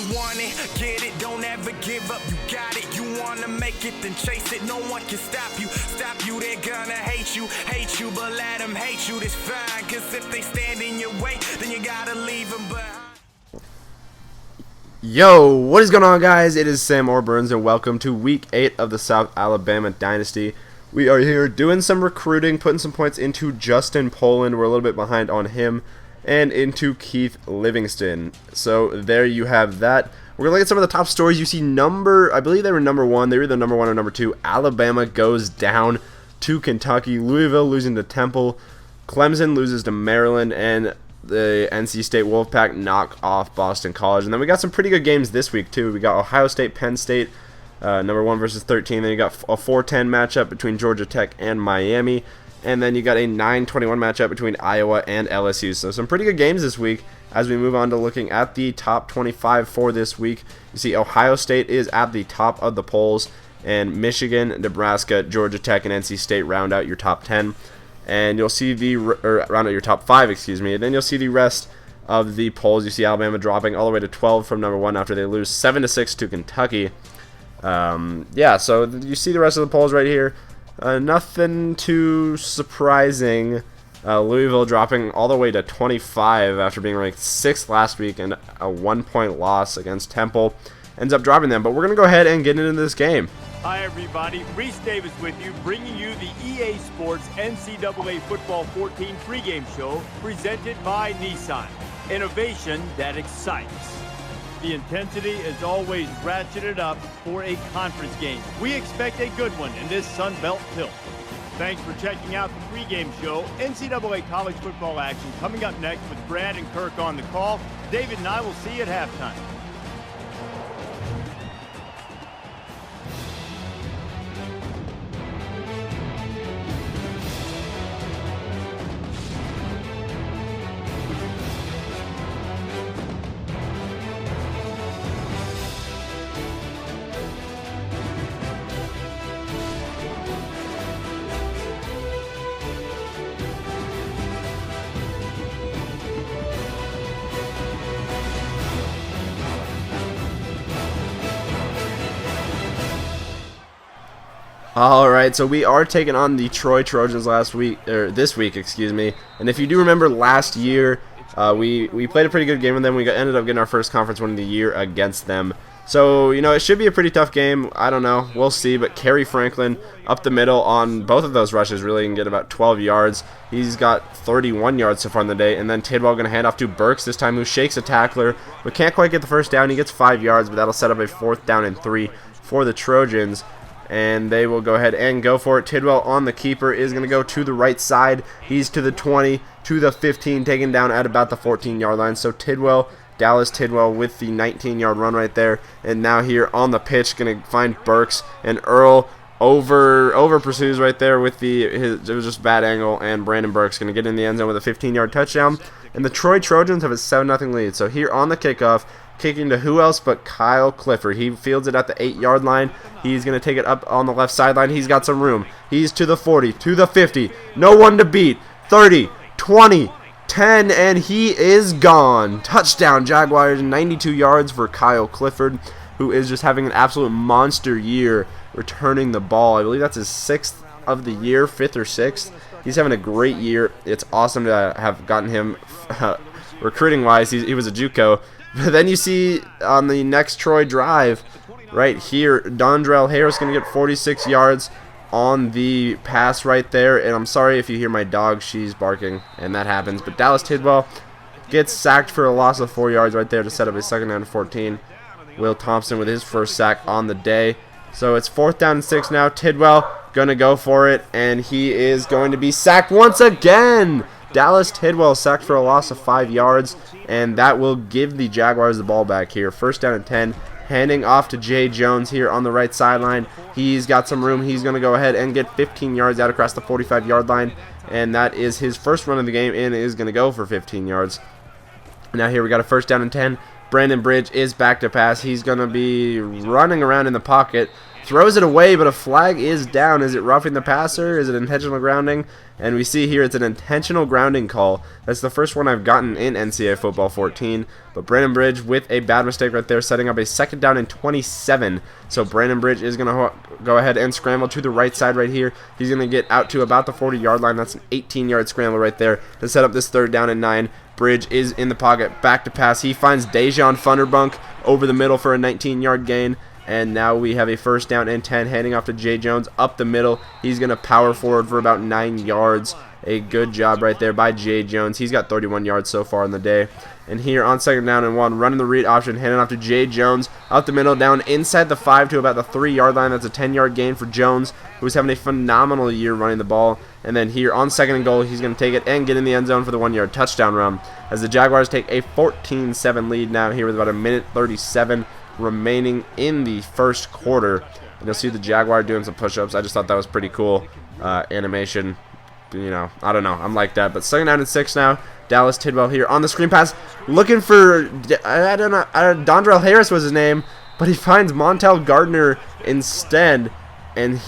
want it, get it, don't ever give up, you got it. You wanna make it, then chase it, no one can stop you. Stop you, they're gonna hate you, but let them hate you, that's fine. Cause if they stand in your way, then you gotta leave them behind. Yo, what is going on, guys? It is Sam Orburns, and welcome to Week 8 of the South Alabama Dynasty. We are here doing some recruiting, putting some points into Justin Poland. We're a little bit behind on him, and into Keith Livingston. So there you have that. We're going to look at some of the top stories. You see I believe they were number 1. They were either number 1 or number 2. Alabama goes down to Kentucky. Louisville losing to Temple. Clemson loses to Maryland, and the NC State Wolfpack knock off Boston College. And then we got some pretty good games this week too. We got Ohio State, Penn State, number 1 versus 13. Then you got a 4-10 matchup between Georgia Tech and Miami. And then you got a 9-21 matchup between Iowa and LSU. So some pretty good games this week. As we move on to looking at the top 25 for this week, you see Ohio State is at the top of the polls, and Michigan, Nebraska, Georgia Tech, and NC State round out your top 10. And you'll see round out your top 5, excuse me. And then you'll see the rest of the polls. You see Alabama dropping all the way to 12 from number 1 after they lose 7-6 to Kentucky. Yeah, so you see the rest of the polls right here. Nothing too surprising. Louisville dropping all the way to 25 after being ranked 6th last week, and a 1-point loss against Temple ends up dropping them. But we're going to go ahead and get into this game. Hi everybody, Reese Davis with you, bringing you the EA Sports NCAA Football 14 pregame show presented by Nissan. Innovation that excites. The intensity is always ratcheted up for a conference game. We expect a good one in this Sun Belt tilt. Thanks for checking out the pregame show. NCAA college football action coming up next with Brad and Kirk on the call. David and I will see you at halftime. Alright, so we are taking on the Troy Trojans this week, excuse me. And if you do remember last year, we played a pretty good game with them. We ended up getting our first conference win of the year against them. So, you know, it should be a pretty tough game. I don't know. We'll see. But Kerry Franklin up the middle on both of those rushes really can get about 12 yards. He's got 31 yards so far in the day. And then Tidwell going to hand off to Burks this time, who shakes a tackler, but can't quite get the first down. He gets 5 yards, but that'll set up a 4th down and 3 for the Trojans. And they will go ahead and go for it. Tidwell on the keeper is going to go to the right side. He's to the 20, to the 15, taken down at about the 14-yard line. So Dallas Tidwell with the 19-yard run right there. And now here on the pitch, going to find Burks, and Earl over pursues right there with it was just a bad angle, and Brandon Burks going to get in the end zone with a 15-yard touchdown. And the Troy Trojans have a 7-0 lead. So here on the kickoff, kicking to who else but Kyle Clifford. He fields it at the 8-yard line. He's going to take it up on the left sideline. He's got some room. He's to the 40, to the 50. No one to beat. 30, 20, 10, and he is gone. Touchdown, Jaguars. 92 yards for Kyle Clifford, who is just having an absolute monster year returning the ball. I believe that's his 6th of the year, 5th or 6th. He's having a great year. It's awesome to have gotten him recruiting-wise. He was a JUCO. But then you see on the next Troy drive right here, Dondrell Harris going to get 46 yards on the pass right there. And I'm sorry if you hear my dog, she's barking, and that happens. But Dallas Tidwell gets sacked for a loss of 4 yards right there to set up a 2nd down and 14. Will Thompson with his first sack on the day. So it's 4th down and 6 now. Tidwell going to go for it, and he is going to be sacked once again. Dallas Tidwell sacked for a loss of 5 yards, and that will give the Jaguars the ball back here. 1st down and 10, handing off to Jay Jones here on the right sideline. He's got some room. He's going to go ahead and get 15 yards out across the 45-yard line, and that is his first run of the game, and is going to go for 15 yards. Now here we got a 1st down and 10. Brandon Bridge is back to pass. He's going to be running around in the pocket, throws it away, but a flag is down. Is it roughing the passer? Is it intentional grounding? And we see here it's an intentional grounding call. That's the first one I've gotten in NCAA football 14. But Brandon Bridge with a bad mistake right there, setting up a 2nd down and 27. So Brandon Bridge is going to go ahead and scramble to the right side right here. He's going to get out to about the 40-yard line. That's an 18-yard scramble right there to set up this 3rd down and 9. Bridge is in the pocket, back to pass. He finds Dejan Funderbunk over the middle for a 19-yard gain. And now we have a 1st down and 10, handing off to Jay Jones up the middle. He's going to power forward for about 9 yards. A good job right there by Jay Jones. He's got 31 yards so far in the day. And here on 2nd down and 1, running the read option, handing off to Jay Jones up the middle, down inside the 5 to about the 3-yard line. That's a 10-yard gain for Jones, who's having a phenomenal year running the ball. And then here on 2nd and goal, he's going to take it and get in the end zone for the 1-yard touchdown run, as the Jaguars take a 14-7 lead now here with about a minute 37 remaining in the 1st quarter. And you'll see the Jaguar doing some push-ups. I just thought that was pretty cool animation. You know, I don't know. I'm like that. But 2nd down and 6 now. Dallas Tidwell here on the screen pass, looking for, I don't know, Dondrell Harris was his name, but he finds Montel Gardner instead. And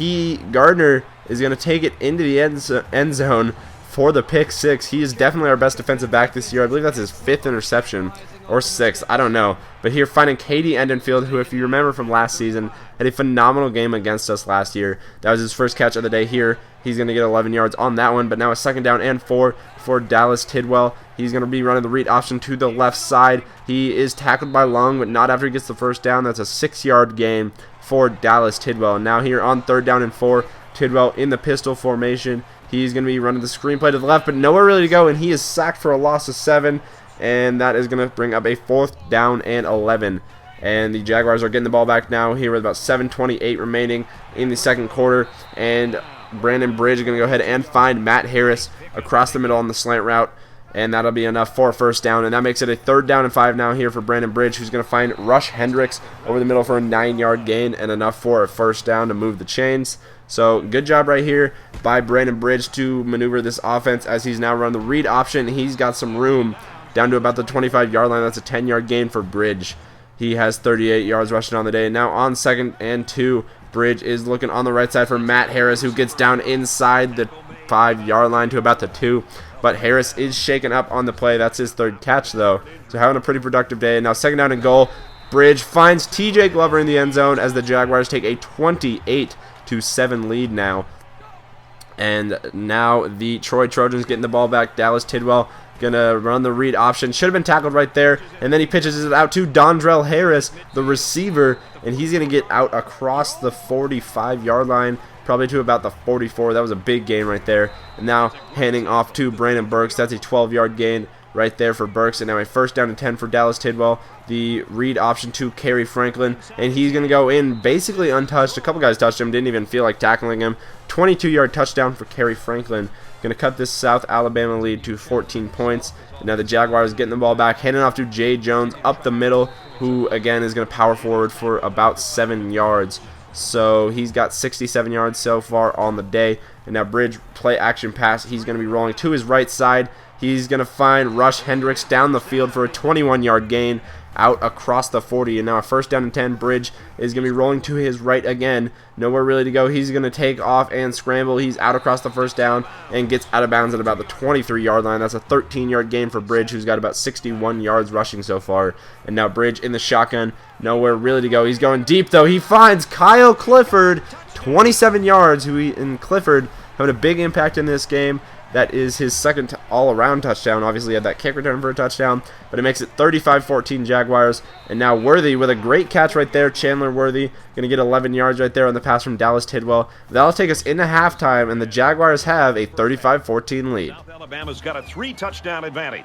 Gardner is going to take it into the end zone for the pick 6. He is definitely our best defensive back this year. I believe that's his 5th interception. Or 6th, I don't know. But here finding Katie Endenfield, who, if you remember from last season, had a phenomenal game against us last year. That was his first catch of the day here. He's going to get 11 yards on that one. But now a 2nd down and 4 for Dallas Tidwell. He's going to be running the read option to the left side. He is tackled by Long, but not after he gets the 1st down. That's a 6-yard gain for Dallas Tidwell. And now here on 3rd down and 4, Tidwell in the pistol formation. He's going to be running the screen play to the left, but nowhere really to go. And he is sacked for a loss of 7. And that is going to bring up a 4th down and 11. And the Jaguars are getting the ball back now here with about 7:28 remaining in the 2nd quarter. And Brandon Bridge is going to go ahead and find Matt Harris across the middle on the slant route. And that'll be enough for a 1st down. And that makes it a 3rd down and 5 now here for Brandon Bridge, who's going to find Rush Hendricks over the middle for a 9-yard gain and enough for a 1st down to move the chains. So good job right here by Brandon Bridge to maneuver this offense as he's now run the read option. He's got some room down to about the 25-yard line. That's a 10-yard gain for Bridge. He has 38 yards rushing on the day. Now on 2nd and 2, Bridge is looking on the right side for Matt Harris, who gets down inside the 5-yard line to about the 2. But Harris is shaken up on the play. That's his 3rd catch, though. So having a pretty productive day. Now 2nd down and goal. Bridge finds TJ Glover in the end zone as the Jaguars take a 28-7 lead now. And now the Troy Trojans getting the ball back. Dallas Tidwell gonna run the read option. Should have been tackled right there. And then he pitches it out to Dondrell Harris, the receiver. And he's gonna get out across the 45-yard line, probably to about the 44. That was a big gain right there. And now handing off to Brandon Burks. That's a 12-yard gain right there for Burks. And now a 1st down and 10 for Dallas Tidwell. The read option to Kerry Franklin. And he's going to go in basically untouched. A couple guys touched him. Didn't even feel like tackling him. 22-yard touchdown for Kerry Franklin. Going to cut this South Alabama lead to 14 points. And now the Jaguars getting the ball back. Handing off to Jay Jones up the middle, who again is going to power forward for about 7 yards. So he's got 67 yards so far on the day. And now Bridge play action pass. He's going to be rolling to his right side. He's going to find Rush Hendricks down the field for a 21-yard gain out across the 40. And now a 1st down and 10. Bridge is going to be rolling to his right again. Nowhere really to go. He's going to take off and scramble. He's out across the 1st down and gets out of bounds at about the 23-yard line. That's a 13-yard gain for Bridge, who's got about 61 yards rushing so far. And now Bridge in the shotgun. Nowhere really to go. He's going deep, though. He finds Kyle Clifford, 27 yards, and Clifford having a big impact in this game. That is his 2nd all-around touchdown. Obviously, he had that kick return for a touchdown, but it makes it 35-14 Jaguars. And now Worthy with a great catch right there. Chandler Worthy going to get 11 yards right there on the pass from Dallas Tidwell. That'll take us into halftime, and the Jaguars have a 35-14 lead. South Alabama's got a 3-touchdown advantage.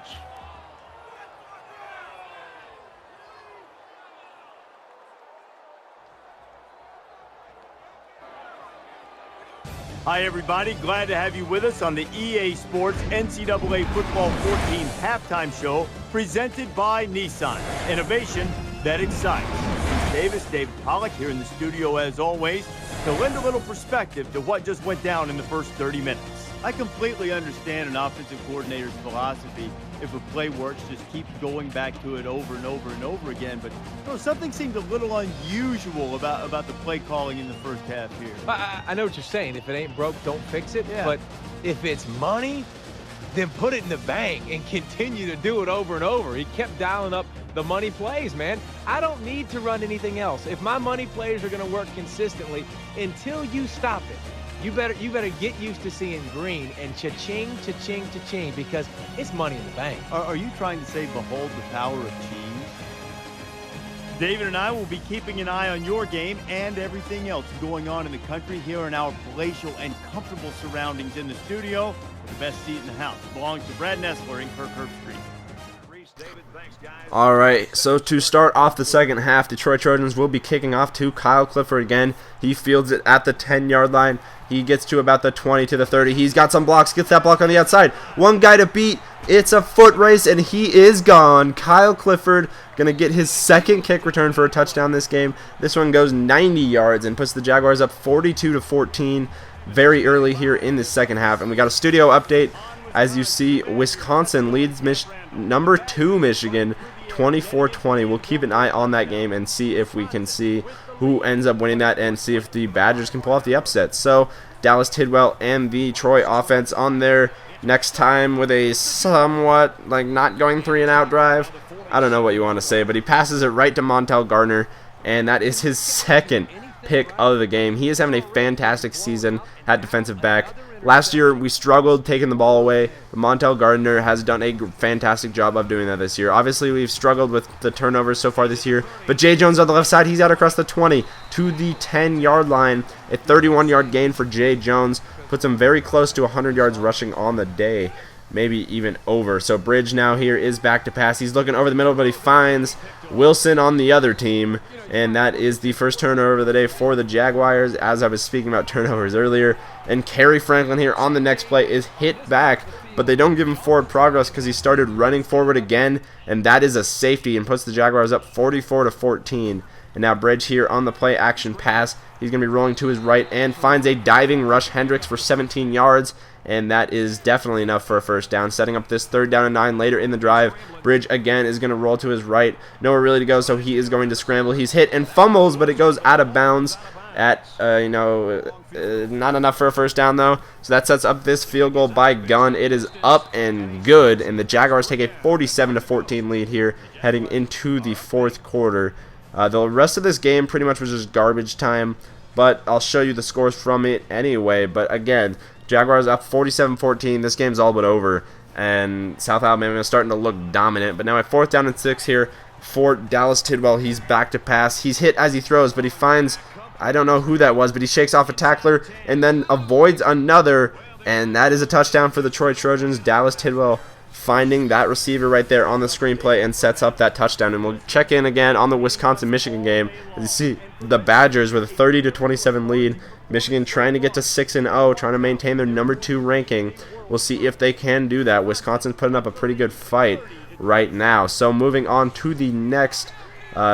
Hi, everybody. Glad to have you with us on the EA Sports NCAA Football 14 halftime show presented by Nissan. Innovation that excites. Davis, David Pollock here in the studio as always to lend a little perspective to what just went down in the first 30 minutes. I completely understand an offensive coordinator's philosophy if a play works, just keep going back to it over and over and over again. But something seemed a little unusual about the play calling in the first half here. I know what you're saying. If it ain't broke, don't fix it. Yeah. But if it's money, then put it in the bank and continue to do it over and over. He kept dialing up the money plays, man. I don't need to run anything else. If my money plays are going to work consistently, until you stop it, you better get used to seeing green and cha-ching, cha-ching, cha-ching, because it's money in the bank. Are you trying to say behold the power of cheese? David and I will be keeping an eye on your game and everything else going on in the country here in our palatial and comfortable surroundings in the studio. The best seat in the house belongs to Brad Nessler in Kirk Street. All right, so to start off the second half, the Troy Trojans will be kicking off to Kyle Clifford again. He fields it at the 10-yard line. He gets to about the 20 to the 30. He's got some blocks, gets that block on the outside. One guy to beat. It's a foot race, and he is gone. Kyle Clifford going to get his second kick return for a touchdown this game. This one goes 90 yards and puts the Jaguars up 42 to 14 very early here in the second half. And we got a studio update. As you see, Wisconsin leads number 2 Michigan 24-20. We'll keep an eye on that game and see if we can see who ends up winning that and see if the Badgers can pull off the upset. So Dallas Tidwell and the Troy offense on their next time with a somewhat not going 3-and-out drive. I don't know what you want to say, but he passes it right to Montel Gardner, and that is his second pick of the game. He is having a fantastic season at defensive back. Last year, we struggled taking the ball away. Montel Gardner has done a fantastic job of doing that this year. Obviously, we've struggled with the turnovers so far this year. But Jay Jones on the left side, he's out across the 20 to the 10-yard line. A 31-yard gain for Jay Jones puts him very close to 100 yards rushing on the day, maybe even over. So Bridge now here is back to pass. He's looking over the middle, but he finds Wilson on the other team. And that is the first turnover of the day for the Jaguars, as I was speaking about turnovers earlier. And Kerry Franklin here on the next play is hit back, but they don't give him forward progress because he started running forward again, and that is a safety and puts the Jaguars up 44 to 14. And now Bridge here on the play action pass. He's going to be rolling to his right and finds a diving Rush Hendricks for 17 yards. And that is definitely enough for a first down. Setting up this 3rd down and 9 later in the drive. Bridge again is going to roll to his right. Nowhere really to go, so he is going to scramble. He's hit and fumbles, but it goes out of bounds at, not enough for a first down though. So that sets up this field goal by Gunn. It is up and good, and the Jaguars take a 47 to 14 lead here heading into the 4th quarter. The rest of this game pretty much was just garbage time, but I'll show you the scores from it anyway. But again, Jaguars up 47-14. This game's all but over, and South Alabama is starting to look dominant. But now at 4th down and 6 here for Dallas Tidwell. He's back to pass. He's hit as he throws, but he finds, I don't know who that was, but he shakes off a tackler and then avoids another, and that is a touchdown for the Troy Trojans. Dallas Tidwell finding that receiver right there on the screenplay and sets up that touchdown. And we'll check in again on the Wisconsin-Michigan game. As you see, the Badgers with a 30 to 27 lead. Michigan trying to get to 6-0, trying to maintain their number 2 ranking. We'll see if they can do that. Wisconsin's putting up a pretty good fight right now. So moving on to the next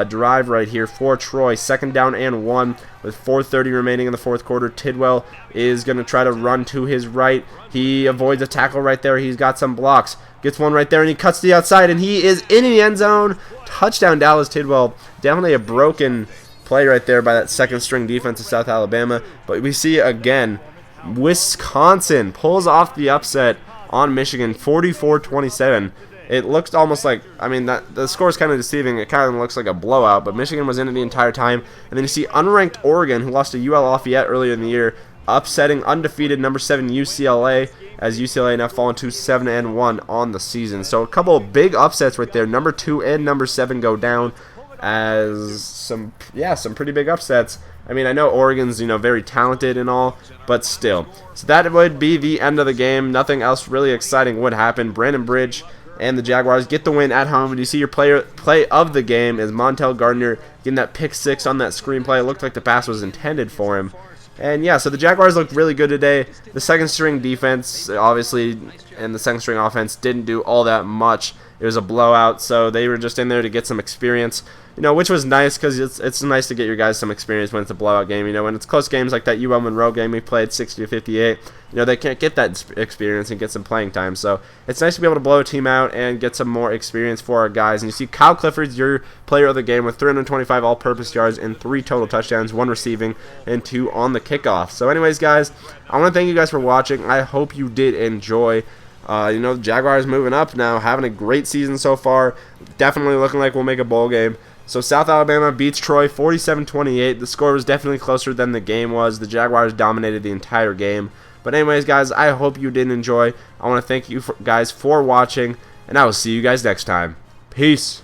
drive right here for Troy. 2nd down and 1 with 4:30 remaining in the 4th quarter. Tidwell is going to try to run to his right. He avoids a tackle right there. He's got some blocks. Gets one right there, and he cuts to the outside, and he is in the end zone. Touchdown, Dallas Tidwell. Definitely a broken play right there by that 2nd-string defense of South Alabama. But we see again, Wisconsin pulls off the upset on Michigan, 44-27. It looks almost like, the score is kind of deceiving. It kind of looks like a blowout, but Michigan was in it the entire time. And then you see unranked Oregon, who lost to UL Lafayette earlier in the year, upsetting undefeated number 7 UCLA, as UCLA now fallen to 7-1 on the season. So a couple of big upsets right there. Number 2 and number 7 go down as some pretty big upsets. I know Oregon's very talented and all, but still. So that would be the end of the game. Nothing else really exciting would happen. Brandon Bridge and the Jaguars get the win at home. And you see your play of the game is Montel Gardner getting that pick 6 on that screenplay. It looked like the pass was intended for him. And yeah, so the Jaguars looked really good today. The 2nd-string defense, obviously, and the 2nd-string offense didn't do all that much. It was a blowout, so they were just in there to get some experience, which was nice because it's nice to get your guys some experience when it's a blowout game. When it's close games like that UL Monroe game we played 60-58, they can't get that experience and get some playing time. So it's nice to be able to blow a team out and get some more experience for our guys. And you see Kyle Clifford's your player of the game with 325 all-purpose yards and 3 total touchdowns, 1 receiving and 2 on the kickoff. So anyways, guys, I want to thank you guys for watching. I hope you did enjoy. The Jaguars moving up now, having a great season so far. Definitely looking like we'll make a bowl game. So South Alabama beats Troy 47-28. The score was definitely closer than the game was. The Jaguars dominated the entire game. But anyways, guys, I hope you did enjoy. I want to thank you guys for watching, and I will see you guys next time. Peace.